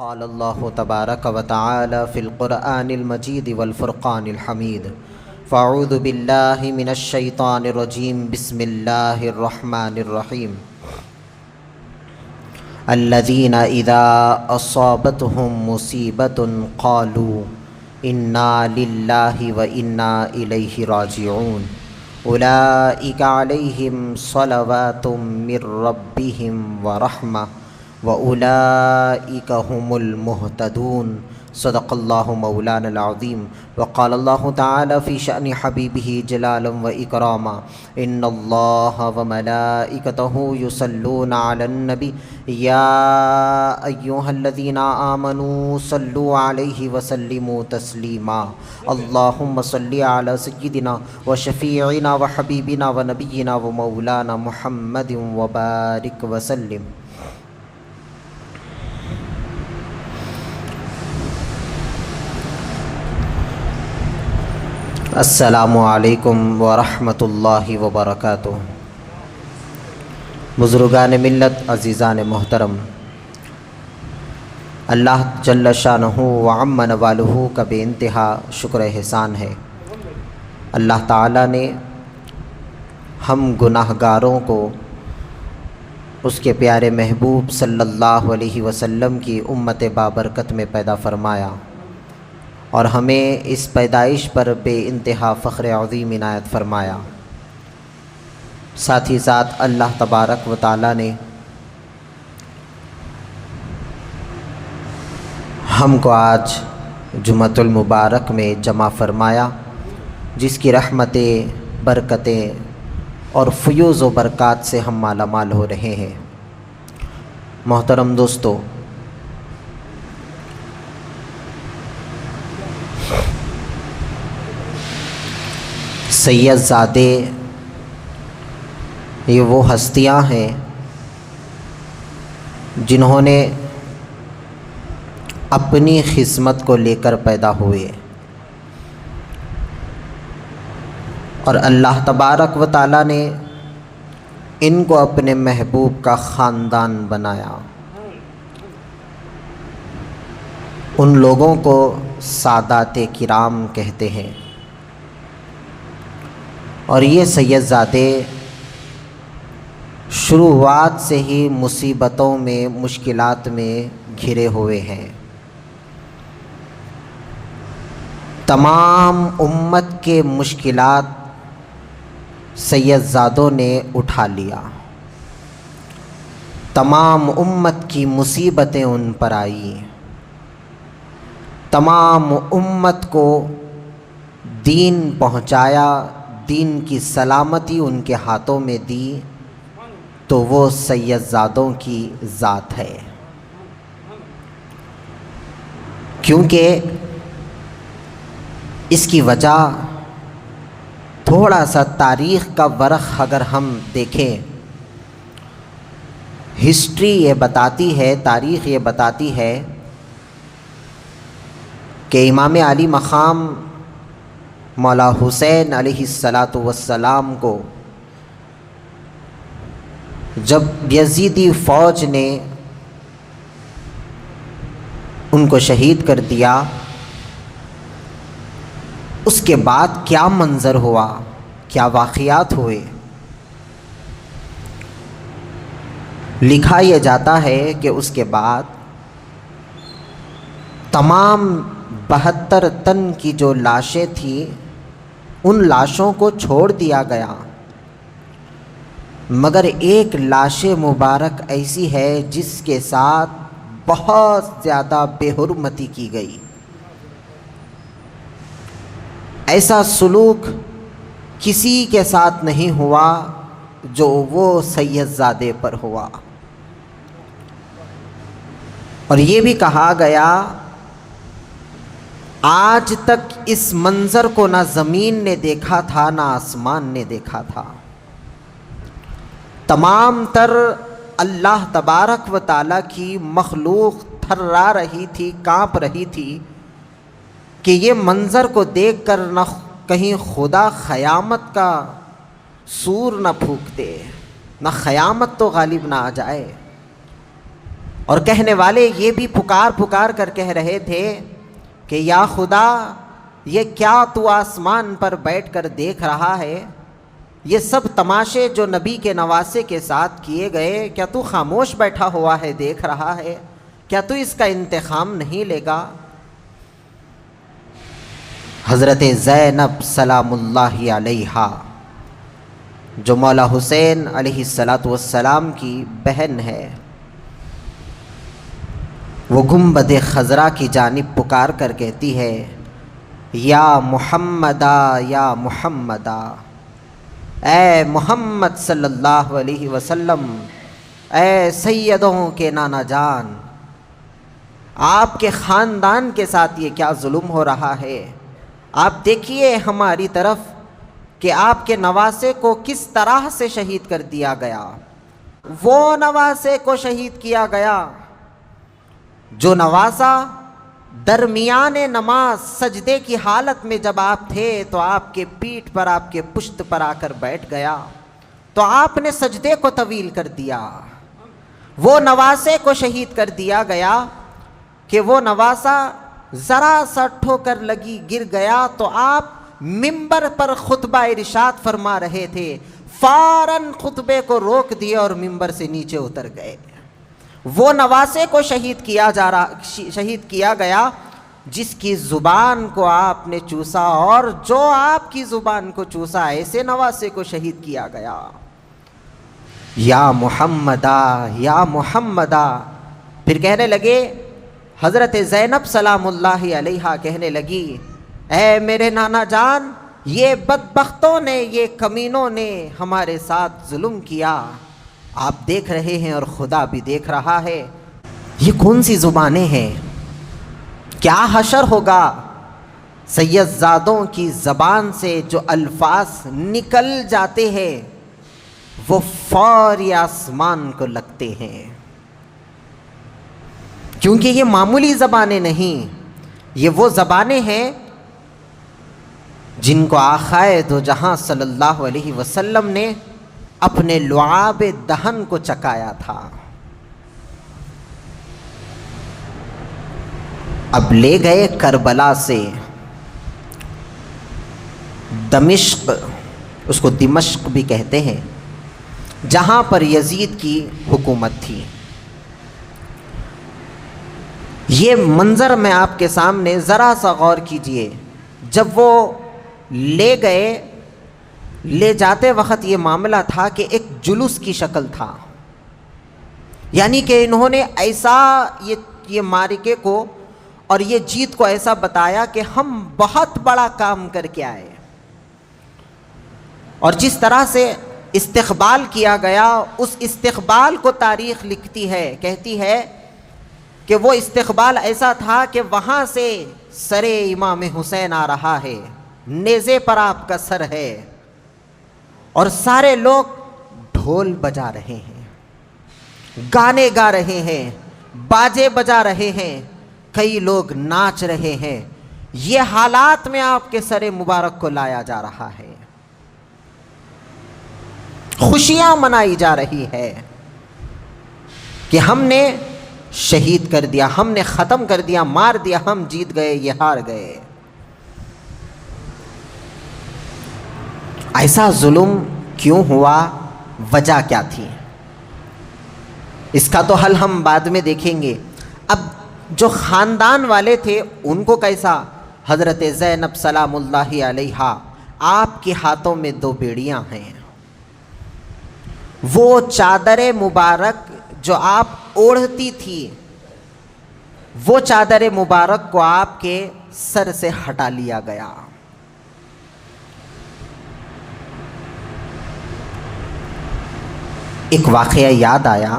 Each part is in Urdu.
قال الله تبارك وتعالى في القرآن المجيد والفرقان الحميد فأعوذ بالله من الشيطان الرجيم بسم الله الرحمن الرحيم الذين إذا أصابتهم مصيبة قالوا إنا لله وإنا إليه راجعون أولئك عليهم صلوات من ربهم ورحمة وَأُولَئِكَ هُمُ الْمُهْتَدُونَ صدق اللہ مولانا العظیم وقال اللہ تعالی فی شأن حبیبہ جلالا وإکراما ان اللہ وملائکتہ یصلون علی النبی یا ایہا الذین آمنوا صلوا علیہ وسلموا تسلیما اللہم صلی علی سیدنا وشفیعنا وحبیبنا ونبینا ومولانا محمد وبارک وسلم۔ السلام علیکم ورحمۃ اللہ وبرکاتہ۔ بزرگان ملت، عزیزان محترم، اللہ جل شانہ وعم نوالہ کا بے انتہا شکر احسان ہے۔ اللہ تعالیٰ نے ہم گناہ گاروں کو اس کے پیارے محبوب صلی اللہ علیہ وسلم کی امت بابرکت میں پیدا فرمایا اور ہمیں اس پیدائش پر بے انتہا فخر عظیم عنایت فرمایا۔ ساتھ ہی ساتھ اللہ تبارک و تعالیٰ نے ہم کو آج جمعۃ المبارک میں جمع فرمایا، جس کی رحمتیں، برکتیں اور فیوز و برکات سے ہم مالا مال ہو رہے ہیں۔ محترم دوستو، سید زادے یہ وہ ہستیاں ہیں جنہوں نے اپنی خدمت کو لے کر پیدا ہوئے اور اللہ تبارک و تعالیٰ نے ان کو اپنے محبوب کا خاندان بنایا۔ ان لوگوں کو سادات کرام کہتے ہیں اور یہ سید زادے شروعات سے ہی مصیبتوں میں، مشکلات میں گھرے ہوئے ہیں۔ تمام امت کے مشکلات سید زادوں نے اٹھا لیا، تمام امت کی مصیبتیں ان پر آئیں، تمام امت کو دین پہنچایا، دین کی سلامتی ان کے ہاتھوں میں دی، تو وہ سید زادوں کی ذات ہے۔ کیونکہ اس کی وجہ تھوڑا سا تاریخ کا ورق اگر ہم دیکھیں، ہسٹری یہ بتاتی ہے، تاریخ یہ بتاتی ہے کہ امام علی مقام مولا حسین علیہ السلام کو جب یزیدی فوج نے ان کو شہید کر دیا، اس کے بعد کیا منظر ہوا، کیا واقعات ہوئے، لکھا یہ جاتا ہے کہ اس کے بعد تمام 72 تن کی جو لاشیں تھیں، ان لاشوں کو چھوڑ دیا گیا، مگر ایک لاش مبارک ایسی ہے جس کے ساتھ بہت زیادہ بے حرمتی کی گئی۔ ایسا سلوک کسی کے ساتھ نہیں ہوا جو وہ سید زادے پر ہوا۔ اور یہ بھی کہا گیا، آج تک اس منظر کو نہ زمین نے دیکھا تھا نہ آسمان نے دیکھا تھا۔ تمام تر اللہ تبارک و تعالیٰ کی مخلوق تھرا رہی تھی، کانپ رہی تھی کہ یہ منظر کو دیکھ کر نہ کہیں خدا قیامت کا سور نہ پھونک دے، نہ قیامت تو غالب نہ آ جائے۔ اور کہنے والے یہ بھی پکار پکار کر کہہ رہے تھے کہ یا خدا، یہ کیا تو آسمان پر بیٹھ کر دیکھ رہا ہے؟ یہ سب تماشے جو نبی کے نواسے کے ساتھ کیے گئے، کیا تو خاموش بیٹھا ہوا ہے دیکھ رہا ہے؟ کیا تو اس کا انتقام نہیں لے گا؟ حضرت زینب سلام اللہ علیہا، جو مولا حسین علیہ السلام کی بہن ہے، وہ گنبد خضرا کی جانب پکار کر کہتی ہے یا محمدہ یا محمدہ، اے محمد صلی اللہ علیہ وسلم، اے سیدوں کے نانا جان، آپ کے خاندان کے ساتھ یہ کیا ظلم ہو رہا ہے؟ آپ دیکھیے ہماری طرف کہ آپ کے نواسے کو کس طرح سے شہید کر دیا گیا۔ وہ نواسے کو شہید کیا گیا جو نواسا درمیان نماز سجدے کی حالت میں جب آپ تھے تو آپ کے پیٹھ پر، آپ کے پشت پر آ کر بیٹھ گیا، تو آپ نے سجدے کو طویل کر دیا۔ وہ نواسے کو شہید کر دیا گیا کہ وہ نواسا ذرا سا ٹھوکر لگی گر گیا تو آپ منبر پر خطبہ ارشاد فرما رہے تھے، فوراً خطبے کو روک دیے اور منبر سے نیچے اتر گئے۔ وہ نواسے کو شہید کیا گیا جس کی زبان کو آپ نے چوسا، اور جو آپ کی زبان کو چوسا، ایسے نواسے کو شہید کیا گیا۔ یا محمدہ یا محمدہ۔ پھر کہنے لگے، حضرت زینب سلام اللہ علیہا کہنے لگی، اے میرے نانا جان، یہ بدبختوں نے، یہ کمینوں نے ہمارے ساتھ ظلم کیا، آپ دیکھ رہے ہیں اور خدا بھی دیکھ رہا ہے۔ یہ کون سی زبانیں ہیں؟ کیا حشر ہوگا؟ سید زادوں کی زبان سے جو الفاظ نکل جاتے ہیں وہ فوری آسمان کو لگتے ہیں، کیونکہ یہ معمولی زبانیں نہیں، یہ وہ زبانیں ہیں جن کو آقائے دو جہاں صلی اللہ علیہ وسلم نے اپنے لعاب دہن کو چکایا تھا۔ اب لے گئے کربلا سے دمشق، اس کو دمشق بھی کہتے ہیں، جہاں پر یزید کی حکومت تھی۔ یہ منظر میں آپ کے سامنے ذرا سا غور کیجئے۔ جب وہ لے گئے، لے جاتے وقت یہ معاملہ تھا کہ ایک جلوس کی شکل تھا، یعنی کہ انہوں نے ایسا یہ معرکے کو اور یہ جیت کو ایسا بتایا کہ ہم بہت بڑا کام کر کے آئے، اور جس طرح سے استقبال کیا گیا، اس استقبال کو تاریخ لکھتی ہے، کہتی ہے کہ وہ استقبال ایسا تھا کہ وہاں سے سر امام حسین آ رہا ہے، نیزے پر آپ کا سر ہے، اور سارے لوگ ڈھول بجا رہے ہیں، گانے گا رہے ہیں، باجے بجا رہے ہیں، کئی لوگ ناچ رہے ہیں۔ یہ حالات میں آپ کے سر مبارک کو لایا جا رہا ہے، خوشیاں منائی جا رہی ہے کہ ہم نے شہید کر دیا، ہم نے ختم کر دیا، مار دیا، ہم جیت گئے، یہ ہار گئے۔ ایسا ظلم کیوں ہوا؟ وجہ کیا تھی؟ اس کا تو حل ہم بعد میں دیکھیں گے۔ اب جو خاندان والے تھے ان کو کیسا؟ حضرت زینب سلام اللہ علیہا، آپ کے ہاتھوں میں 2 بیڑیاں ہیں، وہ چادر مبارک جو آپ اوڑھتی تھی، وہ چادر مبارک کو آپ کے سر سے ہٹا لیا گیا۔ ایک واقعہ یاد آیا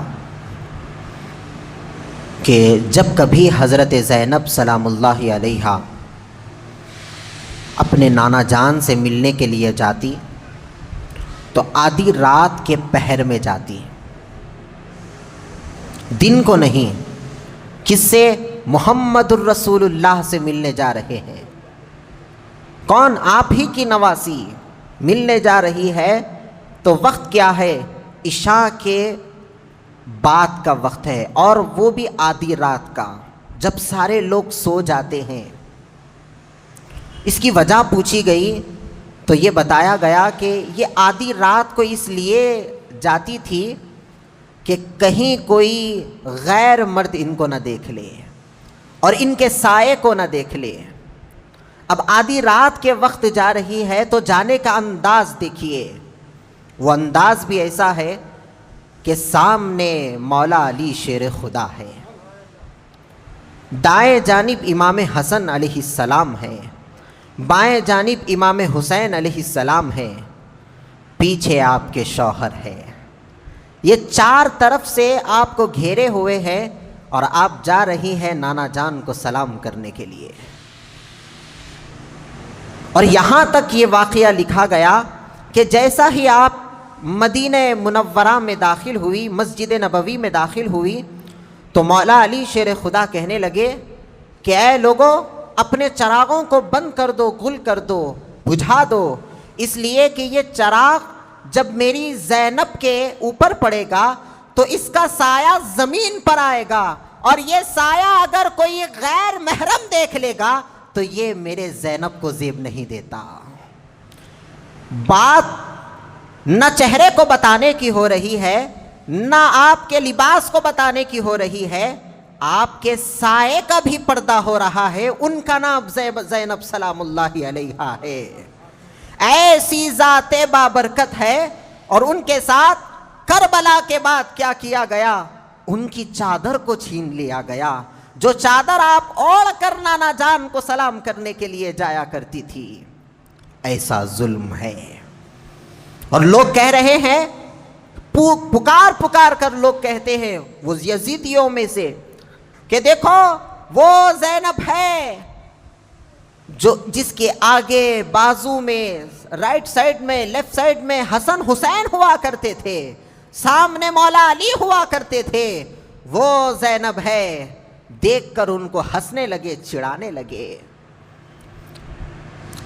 کہ جب کبھی حضرت زینب سلام اللہ علیہا اپنے نانا جان سے ملنے کے لیے جاتی تو آدھی رات کے پہر میں جاتی، دن کو نہیں۔ کس سے؟ محمد الرسول اللہ سے ملنے جا رہے ہیں۔ کون؟ آپ ہی کی نواسی ملنے جا رہی ہے۔ تو وقت کیا ہے؟ عشاء کے بات کا وقت ہے، اور وہ بھی آدھی رات کا، جب سارے لوگ سو جاتے ہیں۔ اس کی وجہ پوچھی گئی تو یہ بتایا گیا کہ یہ آدھی رات کو اس لیے جاتی تھی کہ کہیں کوئی غیر مرد ان کو نہ دیکھ لے اور ان کے سائے کو نہ دیکھ لے۔ اب آدھی رات کے وقت جا رہی ہے تو جانے کا انداز دیکھیے، وہ انداز بھی ایسا ہے کہ سامنے مولا علی شیر خدا ہے، دائیں جانب امام حسن علیہ السلام ہے، بائیں جانب امام حسین علیہ السلام ہے، پیچھے آپ کے شوہر ہے۔ یہ چار طرف سے آپ کو گھیرے ہوئے ہیں اور آپ جا رہی ہیں نانا جان کو سلام کرنے کے لیے۔ اور یہاں تک یہ واقعہ لکھا گیا کہ جیسا ہی آپ مدینہ منورہ میں داخل ہوئی، مسجد نبوی میں داخل ہوئی، تو مولا علی شیر خدا کہنے لگے کہ اے لوگو، اپنے چراغوں کو بند کر دو، گل کر دو، بجھا دو، اس لیے کہ یہ چراغ جب میری زینب کے اوپر پڑے گا تو اس کا سایہ زمین پر آئے گا، اور یہ سایہ اگر کوئی غیر محرم دیکھ لے گا تو یہ میرے زینب کو زیب نہیں دیتا۔ بات نہ چہرے کو بتانے کی ہو رہی ہے، نہ آپ کے لباس کو بتانے کی ہو رہی ہے، آپ کے سائے کا بھی پردہ ہو رہا ہے۔ ان کا نام زینب سلام اللہ علیہا ہے، ایسی ذات بابرکت ہے۔ اور ان کے ساتھ کربلا کے بعد کیا کیا گیا؟ ان کی چادر کو چھین لیا گیا، جو چادر آپ اوڑھ کر نانا جان کو سلام کرنے کے لیے جایا کرتی تھی۔ ایسا ظلم ہے۔ اور لوگ کہہ رہے ہیں، پکار پکار کر لوگ کہتے ہیں وہ یزیدیوں میں سے کہ دیکھو وہ زینب ہے جو جس کے آگے بازو میں، رائٹ سائڈ میں، لیفٹ سائڈ میں حسن حسین ہوا کرتے تھے، سامنے مولا علی ہوا کرتے تھے، وہ زینب ہے۔ دیکھ کر ان کو ہنسنے لگے، چڑھانے لگے۔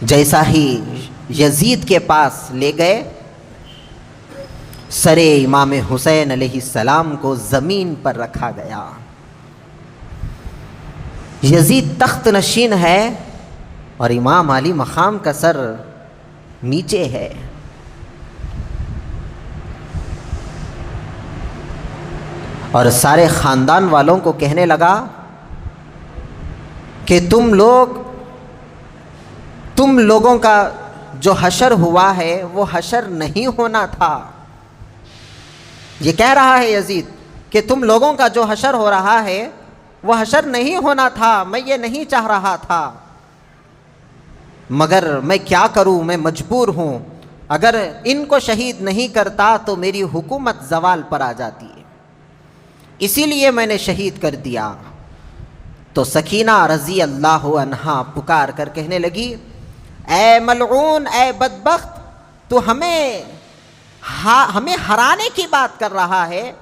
جیسا ہی یزید کے پاس لے گئے، سر امام حسین علیہ السلام کو زمین پر رکھا گیا۔ یزید تخت نشین ہے اور امام علی مقام کا سر نیچے ہے۔ اور سارے خاندان والوں کو کہنے لگا کہ تم لوگوں کا جو حشر ہوا ہے وہ حشر نہیں ہونا تھا۔ یہ کہہ رہا ہے یزید کہ تم لوگوں کا جو حشر ہو رہا ہے وہ حشر نہیں ہونا تھا، میں یہ نہیں چاہ رہا تھا، مگر میں کیا کروں، میں مجبور ہوں۔ اگر ان کو شہید نہیں کرتا تو میری حکومت زوال پر آ جاتی ہے، اسی لیے میں نے شہید کر دیا۔ تو سکینہ رضی اللہ عنہا پکار کر کہنے لگی، اے ملعون، اے بدبخت، تو ہمیں ہرانے کی بات کر رہا ہے،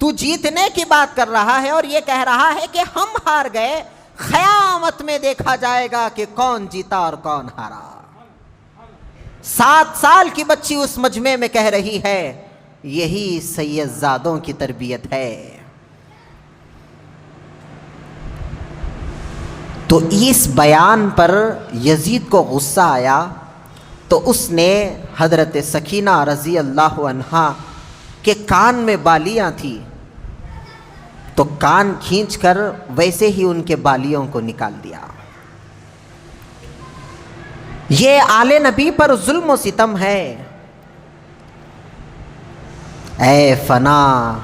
تو جیتنے کی بات کر رہا ہے، اور یہ کہہ رہا ہے کہ ہم ہار گئے۔ قیامت میں دیکھا جائے گا کہ کون جیتا اور کون ہارا۔ 7 سال کی بچی اس مجمع میں کہہ رہی ہے، یہی سید زادوں کی تربیت ہے۔ تو اس بیان پر یزید کو غصہ آیا، تو اس نے حضرت سکینہ رضی اللہ عنہا کے کان میں بالیاں تھیں، تو کان کھینچ کر ویسے ہی ان کے بالیوں کو نکال دیا۔ یہ آل نبی پر ظلم و ستم ہے۔ اے فنا،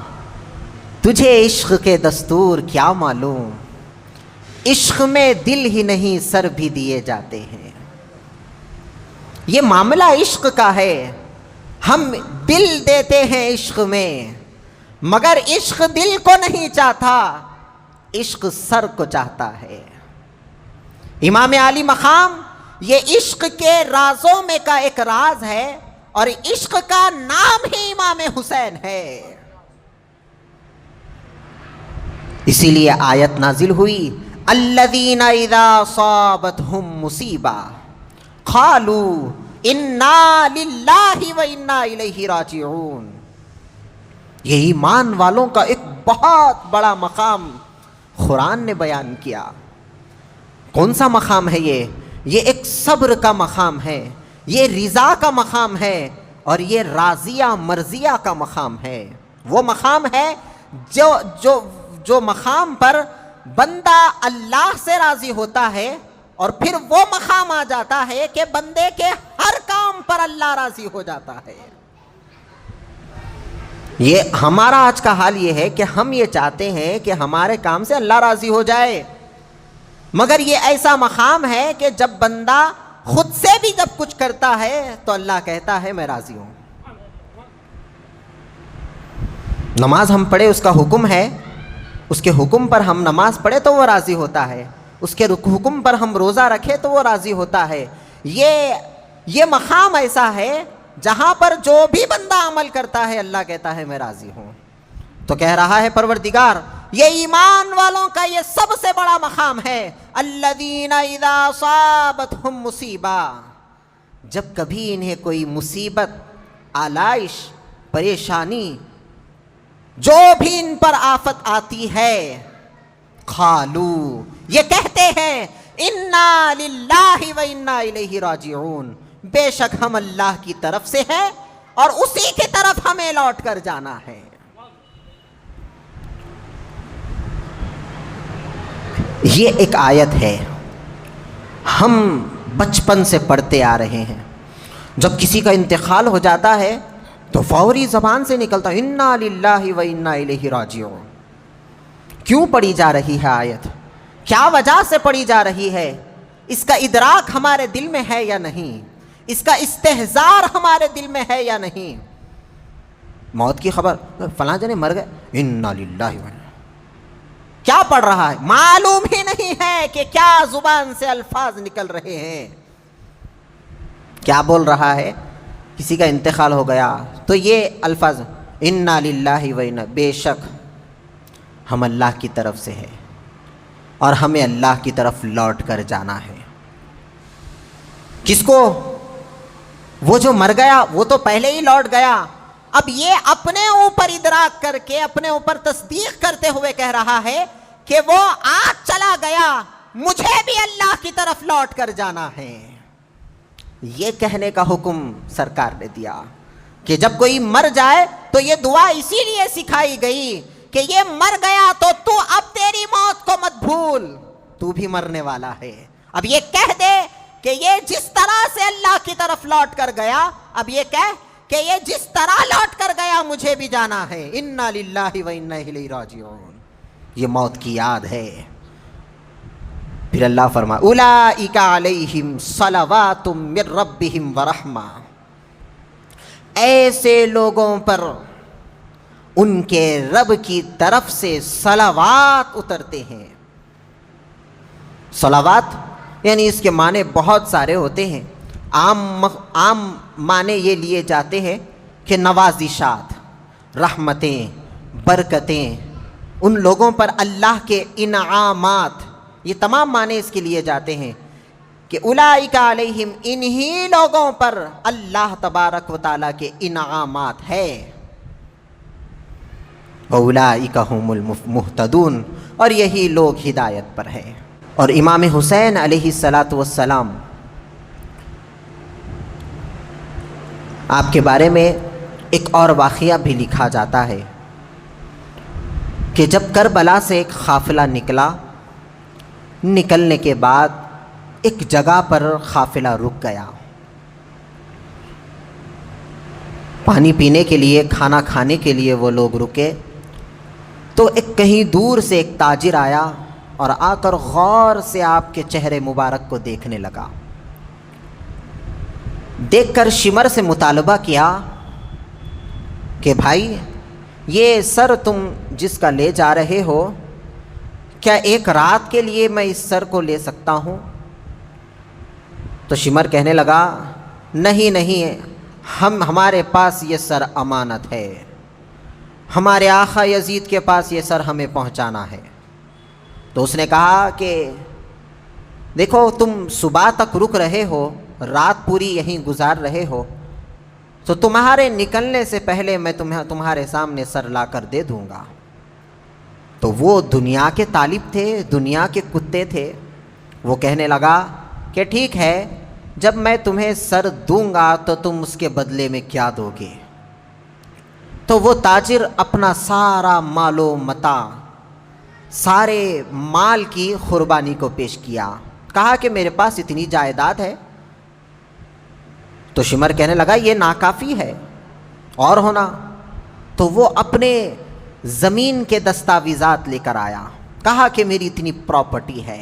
تجھے عشق کے دستور کیا معلوم، عشق میں دل ہی نہیں سر بھی دیے جاتے ہیں۔ یہ معاملہ عشق کا ہے، ہم دل دیتے ہیں عشق میں، مگر عشق دل کو نہیں چاہتا، عشق سر کو چاہتا ہے۔ امام علی مقام یہ عشق کے رازوں میں کا ایک راز ہے، اور عشق کا نام ہی امام حسین ہے۔ اسی لیے آیت نازل ہوئی، الذین اذا اصابتہم مصیبہ قالوا انا للہ و انا الیہ راجعون۔ یہ ایمان والوں کا ایک بہت بڑا مقام قرآن نے بیان کیا۔ کون سا مقام ہے یہ ایک صبر کا مقام ہے، یہ رضا کا مقام ہے، اور یہ راضیہ مرضیہ کا مقام ہے۔ وہ مقام ہے جو مقام پر بندہ اللہ سے راضی ہوتا ہے، اور پھر وہ مقام آ جاتا ہے کہ بندے کے ہر کام پر اللہ راضی ہو جاتا ہے۔ یہ ہمارا آج کا حال یہ ہے کہ ہم یہ چاہتے ہیں کہ ہمارے کام سے اللہ راضی ہو جائے، مگر یہ ایسا مقام ہے کہ جب بندہ خود سے بھی جب کچھ کرتا ہے تو اللہ کہتا ہے میں راضی ہوں۔ نماز ہم پڑھے، اس کا حکم ہے، اس کے حکم پر ہم نماز پڑھے تو وہ راضی ہوتا ہے، اس کے حکم پر ہم روزہ رکھے تو وہ راضی ہوتا ہے۔ یہ مقام ایسا ہے جہاں پر جو بھی بندہ عمل کرتا ہے اللہ کہتا ہے میں راضی ہوں۔ تو کہہ رہا ہے پروردگار یہ ایمان والوں کا یہ سب سے بڑا مقام ہے۔ الذین اذا اصابتہم مصیبہ، جب کبھی انہیں کوئی مصیبت، آلائش، پریشانی، جو بھی ان پر آفت آتی ہے، قالو، یہ کہتے ہیں انا للہ و انا الیہ راجعون، بے شک ہم اللہ کی طرف سے ہیں اور اسی کی طرف ہمیں لوٹ کر جانا ہے۔ یہ ایک آیت ہے، ہم بچپن سے پڑھتے آ رہے ہیں، جب کسی کا انتقال ہو جاتا ہے تو فوری زبان سے نکلتا انا للہ و انا الیہ راجعون۔ کیوں پڑھی جا رہی ہے آیت؟ کیا وجہ سے پڑھی جا رہی ہے؟ اس کا ادراک ہمارے دل میں ہے یا نہیں؟ اس کا استحضار ہمارے دل میں ہے یا نہیں؟ موت کی خبر، فلاں جنے مر گئے، انا للہ و انا، کیا پڑھ رہا ہے؟ معلوم ہی نہیں ہے کہ کیا زبان سے الفاظ نکل رہے ہیں، کیا بول رہا ہے۔ کسی کا انتقال ہو گیا تو یہ الفاظ انا للہ و انا، بے شک ہم اللہ کی طرف سے ہیں اور ہمیں اللہ کی طرف لوٹ کر جانا ہے۔ کس کو؟ وہ جو مر گیا وہ تو پہلے ہی لوٹ گیا، اب یہ اپنے اوپر ادراک کر کے، اپنے اوپر تصدیق کرتے ہوئے کہہ رہا ہے کہ وہ آج چلا گیا، مجھے بھی اللہ کی طرف لوٹ کر جانا ہے۔ یہ کہنے کا حکم سرکار نے دیا کہ جب کوئی مر جائے تو یہ دعا اسی لیے سکھائی گئی کہ یہ مر گیا تو اب تیری موت کو مت بھول، تو بھی مرنے والا ہے۔ اب یہ کہہ دے کہ یہ جس طرح سے اللہ کی طرف لوٹ کر گیا، اب یہ کہہ کہ یہ جس طرح لوٹ کر گیا مجھے بھی جانا ہے، انا للہ و انا الیہ راجعون۔ یہ موت کی یاد ہے۔ پھر اللہ فرمائے اولئک علیہم صلوات من ربہم ورحمہ، ایسے لوگوں پر ان کے رب کی طرف سے صلوات اترتے ہیں۔ صلوات یعنی اس کے معنی بہت سارے ہوتے ہیں، عام معنی یہ لیے جاتے ہیں کہ نوازشات، رحمتیں، برکتیں، ان لوگوں پر اللہ کے انعامات، یہ تمام معنی اس کے لیے جاتے ہیں کہ اولئک علیہم، انہی لوگوں پر اللہ تبارک و تعالیٰ کے انعامات ہے، اولئک هم المہتدون، اور یہی لوگ ہدایت پر ہیں۔ اور امام حسین علیہ السلام، آپ کے بارے میں ایک اور واقعہ بھی لکھا جاتا ہے کہ جب کربلا سے ایک قافلہ نکلنے کے بعد ایک جگہ پر قافلہ رک گیا، پانی پینے کے لیے، کھانا کھانے کے لیے وہ لوگ رکے، تو ایک کہیں دور سے ایک تاجر آیا اور آ کر غور سے آپ کے چہرے مبارک کو دیکھنے لگا، دیکھ کر شمر سے مطالبہ کیا کہ بھائی یہ سر تم جس کا لے جا رہے ہو، کیا ایک رات کے لیے میں اس سر کو لے سکتا ہوں؟ تو شمر کہنے لگا نہیں، ہمارے پاس یہ سر امانت ہے، ہمارے آقا یزید کے پاس یہ سر ہمیں پہنچانا ہے۔ تو اس نے کہا کہ دیکھو تم صبح تک رک رہے ہو، رات پوری یہیں گزار رہے ہو، تو تمہارے نکلنے سے پہلے میں تمہارے سامنے سر لا کر دے دوں گا۔ تو وہ دنیا کے طالب تھے، دنیا کے کتے تھے۔ وہ کہنے لگا کہ ٹھیک ہے، جب میں تمہیں سر دوں گا تو تم اس کے بدلے میں کیا دو گے؟ تو وہ تاجر اپنا سارا مال و متاع، سارے مال کی قربانی کو پیش کیا، کہا کہ میرے پاس اتنی جائیداد ہے۔ تو شمر کہنے لگا یہ ناکافی ہے، اور ہونا۔ تو وہ اپنے زمین کے دستاویزات لے کر آیا، کہا کہ میری اتنی پراپرٹی ہے،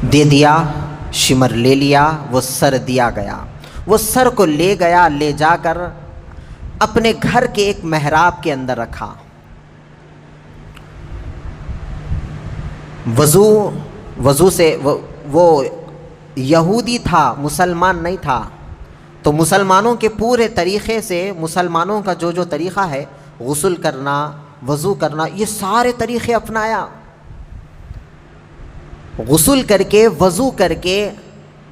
دے دیا۔ شمر لے لیا، وہ سر دیا گیا۔ وہ سر کو لے گیا، لے جا کر اپنے گھر کے ایک محراب کے اندر رکھا۔ وضو سے وہ یہودی تھا، مسلمان نہیں تھا، تو مسلمانوں کے پورے طریقے سے، مسلمانوں کا جو طریقہ ہے، غسل کرنا، وضو کرنا، یہ سارے طریقے اپنایا۔ غسل کر کے، وضو کر کے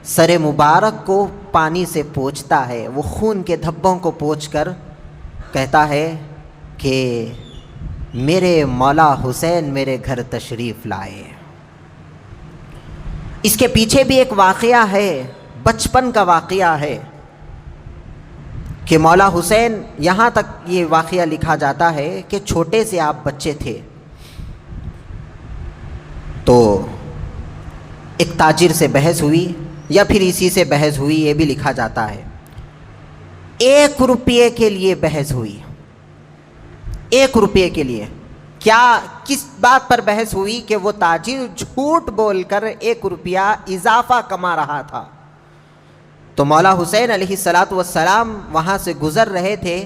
سر مبارک کو پانی سے پوچھتا ہے، وہ خون کے دھبوں کو پوچھ کر کہتا ہے کہ میرے مولا حسین میرے گھر تشریف لائے۔ اس کے پیچھے بھی ایک واقعہ ہے، بچپن کا واقعہ ہے کہ مولا حسین، یہاں تک یہ واقعہ لکھا جاتا ہے کہ چھوٹے سے آپ بچے تھے تو ایک تاجر سے بحث ہوئی، یا پھر اسی سے بحث ہوئی، یہ بھی لکھا جاتا ہے۔ 1 روپے کے لیے بحث ہوئی، 1 روپے کے لیے۔ کس بات پر بحث ہوئی؟ کہ وہ تاجر جھوٹ بول کر 1 روپیہ اضافہ کما رہا تھا۔ تو مولا حسین علیہ السلام وہاں سے گزر رہے تھے،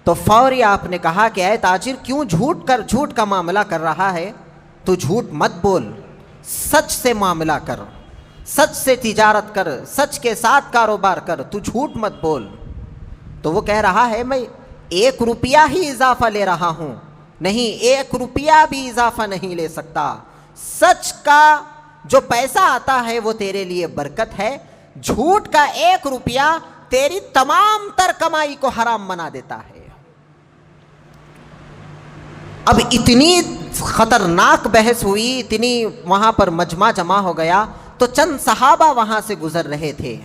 تو فوری آپ نے کہا کہ اے تاجر، کیوں جھوٹ کا معاملہ کر رہا ہے؟ تو جھوٹ مت بول، سچ سے معاملہ کر، سچ سے تجارت کر، سچ کے ساتھ کاروبار کر، تو جھوٹ مت بول۔ تو وہ کہہ رہا ہے میں 1 روپیہ ہی اضافہ لے رہا ہوں، نہیں 1 روپیہ بھی اضافہ نہیں لے سکتا۔ سچ کا جو پیسہ آتا ہے وہ تیرے لیے برکت ہے، جھوٹ کا 1 روپیہ تیری تمام تر کمائی کو حرام بنا دیتا ہے۔ اب اتنی خطرناک بحث ہوئی، اتنی وہاں پر مجمع جمع ہو گیا، تو چند صحابہ وہاں سے گزر رہے تھے،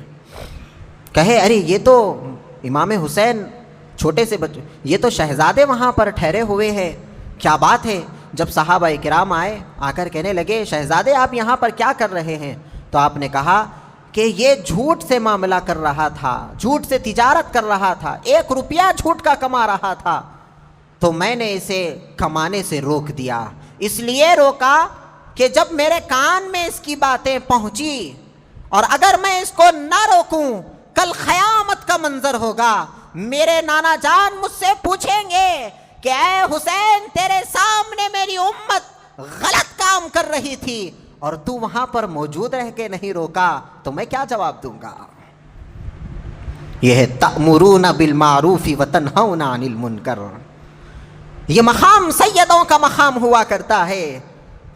کہے ارے یہ تو امام حسین چھوٹے سے بچے، یہ تو شہزادے وہاں پر ٹھہرے ہوئے ہیں، کیا بات ہے؟ جب صحابہ کرام آئے، آ کر کہنے لگے شہزادے آپ یہاں پر کیا کر رہے ہیں؟ تو آپ نے کہا کہ یہ جھوٹ سے معاملہ کر رہا تھا، جھوٹ سے تجارت کر رہا تھا، 1 روپیہ جھوٹ کا کما رہا تھا، تو میں نے اسے کمانے سے روک دیا۔ اس لیے روکا کہ جب میرے کان میں اس کی باتیں پہنچی، اور اگر میں اس کو نہ روکوں، کل قیامت کا منظر ہوگا، میرے نانا جان مجھ سے پوچھیں گے کہ اے حسین، تیرے سامنے میری امت غلط کام کر رہی تھی اور تو وہاں پر موجود رہ کے نہیں روکا، تو میں کیا جواب دوں گا؟ یہ ہے تأمرون بالمعروف وتنہون عن المنکر۔ یہ مقام سیدوں کا مقام ہوا کرتا ہے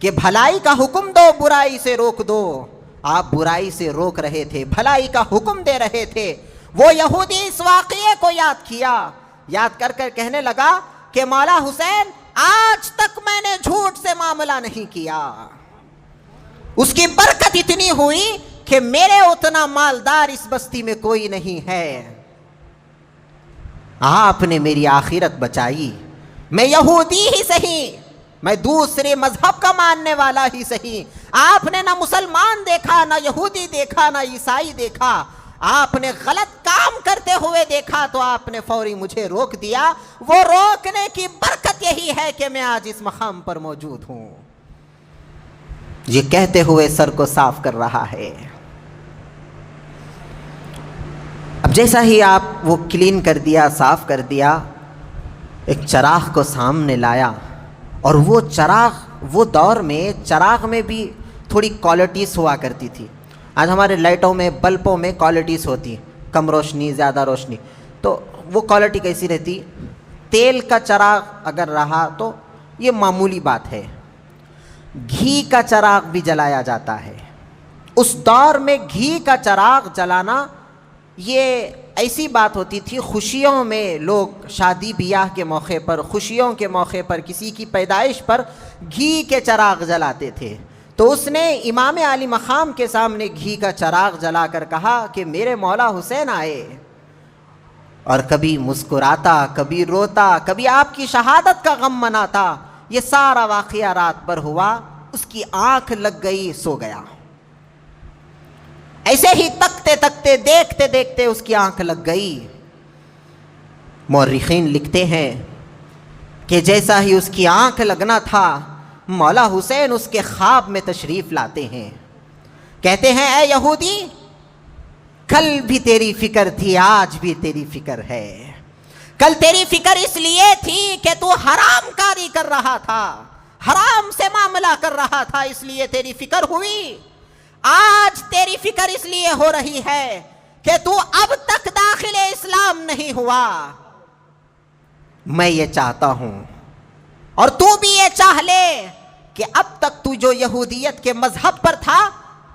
کہ بھلائی کا حکم دو، برائی سے روک دو۔ آپ برائی سے روک رہے تھے، بھلائی کا حکم دے رہے تھے۔ وہ یہودی اس واقعے کو یاد کیا، یاد کر کر کہنے لگا کہ مولا حسین، آج تک میں نے جھوٹ سے معاملہ نہیں کیا، اس کی برکت اتنی ہوئی کہ میرے اتنا مالدار اس بستی میں کوئی نہیں ہے۔ آپ نے میری آخرت بچائی، میں یہودی ہی صحیح، میں دوسرے مذہب کا ماننے والا ہی صحیح، آپ نے نہ مسلمان دیکھا، نہ یہودی دیکھا، نہ عیسائی دیکھا، آپ نے غلط کام کرتے ہوئے دیکھا تو آپ نے فوری مجھے روک دیا۔ وہ روکنے کی برکت یہی ہے کہ میں آج اس مقام پر موجود ہوں۔ یہ کہتے ہوئے سر کو صاف کر رہا ہے۔ اب جیسا ہی آپ وہ کلین کر دیا، صاف کر دیا، ایک چراغ کو سامنے لایا، اور وہ چراغ، وہ دور میں چراغ میں بھی تھوڑی کوالٹیز ہوا کرتی تھی۔ آج ہمارے لائٹوں میں، بلبوں میں کوالٹیز ہوتی، کم روشنی، زیادہ روشنی، تو وہ کوالٹی کیسی رہتی؟ تیل کا چراغ اگر رہا تو یہ معمولی بات ہے، گھی کا چراغ بھی جلایا جاتا ہے، اس دور میں گھی کا چراغ جلانا یہ ایسی بات ہوتی تھی، خوشیوں میں لوگ شادی بیاہ کے موقع پر، خوشیوں کے موقع پر، کسی کی پیدائش پر گھی کے چراغ جلاتے تھے۔ تو اس نے امام عالی مقام کے سامنے گھی کا چراغ جلا کر کہا کہ میرے مولا حسین آئے، اور کبھی مسکراتا، کبھی روتا، کبھی آپ کی شہادت کا غم مناتا۔ یہ سارا واقعہ رات بھر ہوا، اس کی آنکھ لگ گئی، سو گیا۔ ایسے ہی تکتے تکتے، دیکھتے دیکھتے اس کی آنکھ لگ گئی۔ مورخین لکھتے ہیں کہ جیسا ہی اس کی آنکھ لگنا تھا، مولا حسین اس کے خواب میں تشریف لاتے ہیں، کہتے ہیں اے یہودی، کل بھی تیری فکر تھی، آج بھی تیری فکر ہے۔ کل تیری فکر اس لیے تھی کہ تو حرام کاری کر رہا تھا، حرام سے معاملہ کر رہا تھا، اس لیے تیری فکر ہوئی۔ آج تیری فکر اس لیے ہو رہی ہے کہ تو اب تک داخل اسلام نہیں ہوا۔ میں یہ چاہتا ہوں اور تو بھی یہ چاہ لے کہ اب تک تو جو یہودیت کے مذہب پر تھا،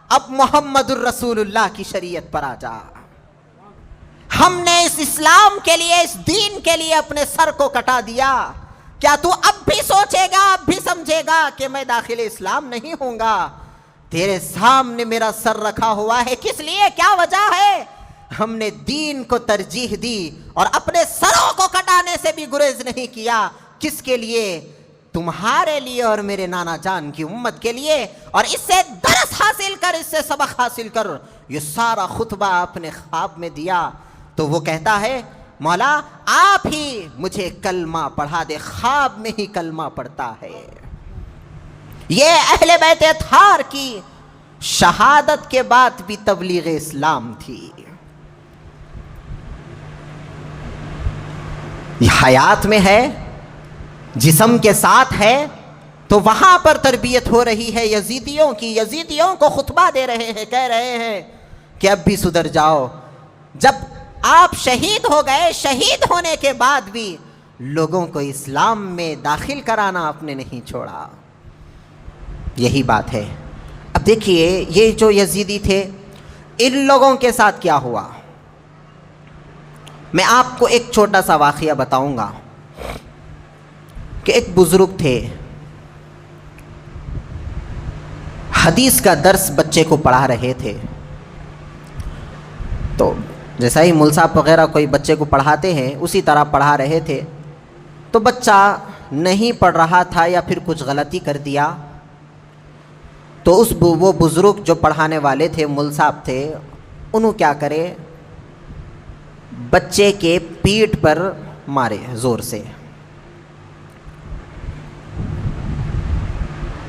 اب محمد الرسول اللہ کی شریعت پر آ جا۔ ہم نے اس اسلام کے لیے، اس دین کے لیے اپنے سر کو کٹا دیا، کیا تو اب بھی سوچے گا، اب بھی سمجھے گا کہ میں داخل اسلام نہیں ہوں گا؟ تیرے سامنے میرا سر رکھا ہوا ہے، کس لیے، کیا وجہ ہے؟ ہم نے دین کو ترجیح دی اور اپنے سروں کو کٹانے سے بھی گریز نہیں کیا۔ کس کے لیے؟ تمہارے لیے اور میرے نانا جان کی امت کے لیے۔ اور اس سے درس حاصل کر، اس سے سبق حاصل کر۔ یہ سارا خطبہ آپ نے خواب میں دیا۔ تو وہ کہتا ہے مولا آپ ہی مجھے کلمہ پڑھا دے، خواب میں ہی کلمہ پڑھتا ہے۔ یہ اہل بیت اطہار کی شہادت کے بعد بھی تبلیغ اسلام تھی۔ حیات میں ہے، جسم کے ساتھ ہے، تو وہاں پر تربیت ہو رہی ہے یزیدیوں کی۔ یزیدیوں کو خطبہ دے رہے ہیں، کہہ رہے ہیں کہ اب بھی سدھر جاؤ۔ جب آپ شہید ہو گئے، شہید ہونے کے بعد بھی لوگوں کو اسلام میں داخل کرانا آپ نے نہیں چھوڑا۔ یہی بات ہے۔ اب دیکھیے یہ جو یزیدی تھے، ان لوگوں کے ساتھ کیا ہوا۔ میں آپ کو ایک چھوٹا سا واقعہ بتاؤں گا کہ ایک بزرگ تھے، حدیث کا درس بچے کو پڑھا رہے تھے۔ تو جیسا ہی مول صاحب وغیرہ کوئی بچے کو پڑھاتے ہیں، اسی طرح پڑھا رہے تھے۔ تو بچہ نہیں پڑھ رہا تھا یا پھر کچھ غلطی کر دیا، تو وہ بزرگ جو پڑھانے والے تھے، مول صاحب تھے، انہوں کیا کرے، بچے کے پیٹھ پر مارے زور سے۔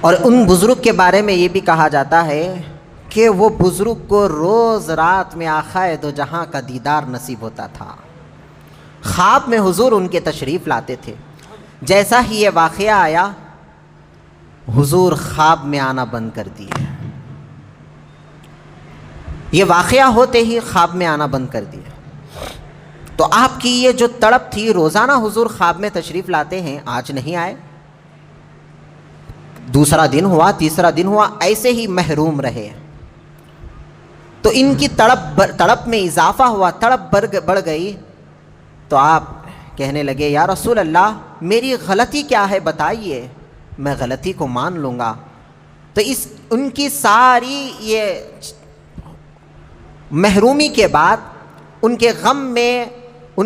اور ان بزرگ کے بارے میں یہ بھی کہا جاتا ہے کہ وہ بزرگ کو روز رات میں آقا دو جہاں کا دیدار نصیب ہوتا تھا۔ خواب میں حضور ان کے تشریف لاتے تھے۔ جیسا ہی یہ واقعہ آیا، حضور خواب میں آنا بند کر دیے۔ یہ واقعہ ہوتے ہی خواب میں آنا بند کر دیا۔ تو آپ کی یہ جو تڑپ تھی، روزانہ حضور خواب میں تشریف لاتے ہیں، آج نہیں آئے۔ دوسرا دن ہوا، تیسرا دن ہوا، ایسے ہی محروم رہے۔ تو ان کی تڑپ میں اضافہ ہوا، تڑپ بڑھ گئی۔ تو آپ کہنے لگے یا رسول اللہ میری غلطی کیا ہے بتائیے، میں غلطی کو مان لوں گا۔ تو ان کی ساری یہ محرومی کے بعد، ان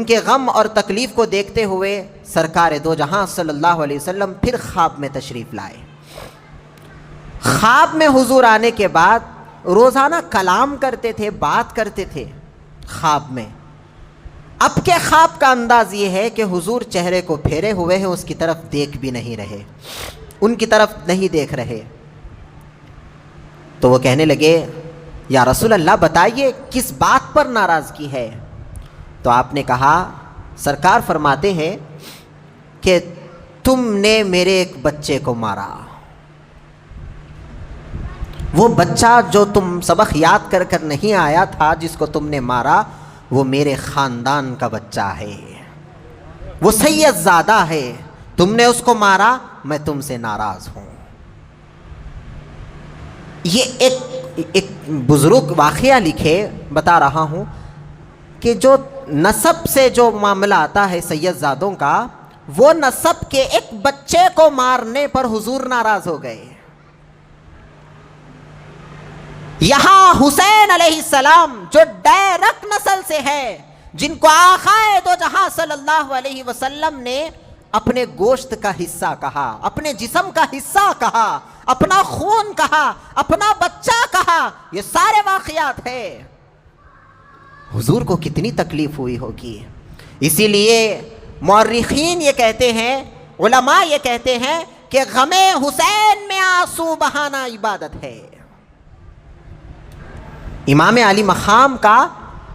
کے غم اور تکلیف کو دیکھتے ہوئے سرکار دو جہاں صلی اللہ علیہ وسلم پھر خواب میں تشریف لائے۔ خواب میں حضور آنے کے بعد روزانہ کلام کرتے تھے، بات کرتے تھے خواب میں۔ اب کے خواب کا انداز یہ ہے کہ حضور چہرے کو پھیرے ہوئے ہیں، اس کی طرف دیکھ بھی نہیں رہے، ان کی طرف نہیں دیکھ رہے۔ تو وہ کہنے لگے یا رسول اللہ بتائیے کس بات پر ناراضگی ہے؟ تو آپ نے کہا، سرکار فرماتے ہیں کہ تم نے میرے ایک بچے کو مارا۔ وہ بچہ جو تم سبق یاد کر کر نہیں آیا تھا، جس کو تم نے مارا، وہ میرے خاندان کا بچہ ہے، وہ سید زادہ ہے، تم نے اس کو مارا، میں تم سے ناراض ہوں۔ یہ ایک ایک بزرگ واقعہ لکھے، بتا رہا ہوں کہ جو نسب سے جو معاملہ آتا ہے سید زادوں کا، وہ نسب کے ایک بچے کو مارنے پر حضور ناراض ہو گئے۔ یہاں حسین علیہ السلام جو ڈائریکٹ نسل سے ہے، جن کو آقائے دو جہاں صلی اللہ علیہ وسلم نے اپنے گوشت کا حصہ کہا، اپنے جسم کا حصہ کہا، اپنا خون کہا، اپنا بچہ کہا، یہ سارے واقعات ہیں، حضور کو کتنی تکلیف ہوئی ہوگی۔ اسی لیے مورخین یہ کہتے ہیں، علماء یہ کہتے ہیں کہ غم حسین میں آنسو بہانا عبادت ہے۔ امام علی مقام کا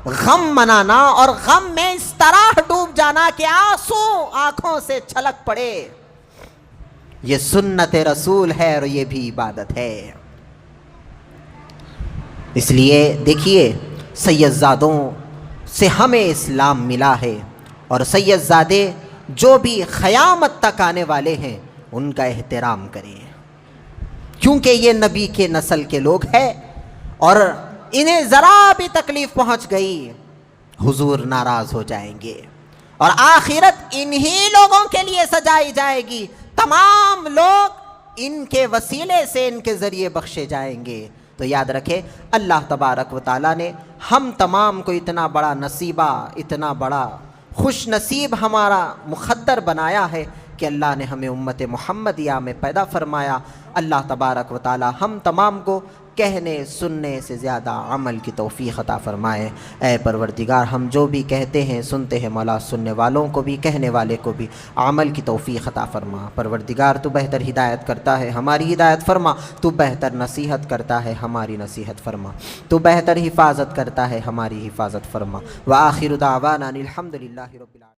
غم منانا اور غم میں اس طرح ڈوب جانا کہ آنسو آنکھوں سے چھلک پڑے، یہ سنت رسول ہے اور یہ بھی عبادت ہے۔ اس لیے دیکھیے سید زادوں سے ہمیں اسلام ملا ہے، اور سید زادے جو بھی قیامت تک آنے والے ہیں ان کا احترام کریں، کیونکہ یہ نبی کے نسل کے لوگ ہیں، اور انہیں ذرا بھی تکلیف پہنچ گئی حضور ناراض ہو جائیں گے، اور آخرت انہی لوگوں کے لیے سجائی جائے گی، تمام لوگ ان کے وسیلے سے ان کے ذریعے بخشے جائیں گے۔ تو یاد رکھے اللہ تبارک و تعالیٰ نے ہم تمام کو اتنا بڑا نصیبہ، اتنا بڑا خوش نصیب ہمارا مقدر بنایا ہے کہ اللہ نے ہمیں امت محمدیہ میں پیدا فرمایا۔ اللہ تبارک و تعالیٰ ہم تمام کو کہنے سننے سے زیادہ عمل کی توفیق عطا فرمائے۔ اے پروردگار، ہم جو بھی کہتے ہیں سنتے ہیں مولا، سننے والوں کو بھی کہنے والے کو بھی عمل کی توفیق عطا فرما۔ پروردگار تو بہتر ہدایت کرتا ہے، ہماری ہدایت فرما، تو بہتر نصیحت کرتا ہے، ہماری نصیحت فرما، تو بہتر حفاظت کرتا ہے، ہماری حفاظت فرما۔ وآخر دعوانا الحمد للہ رب العالمین۔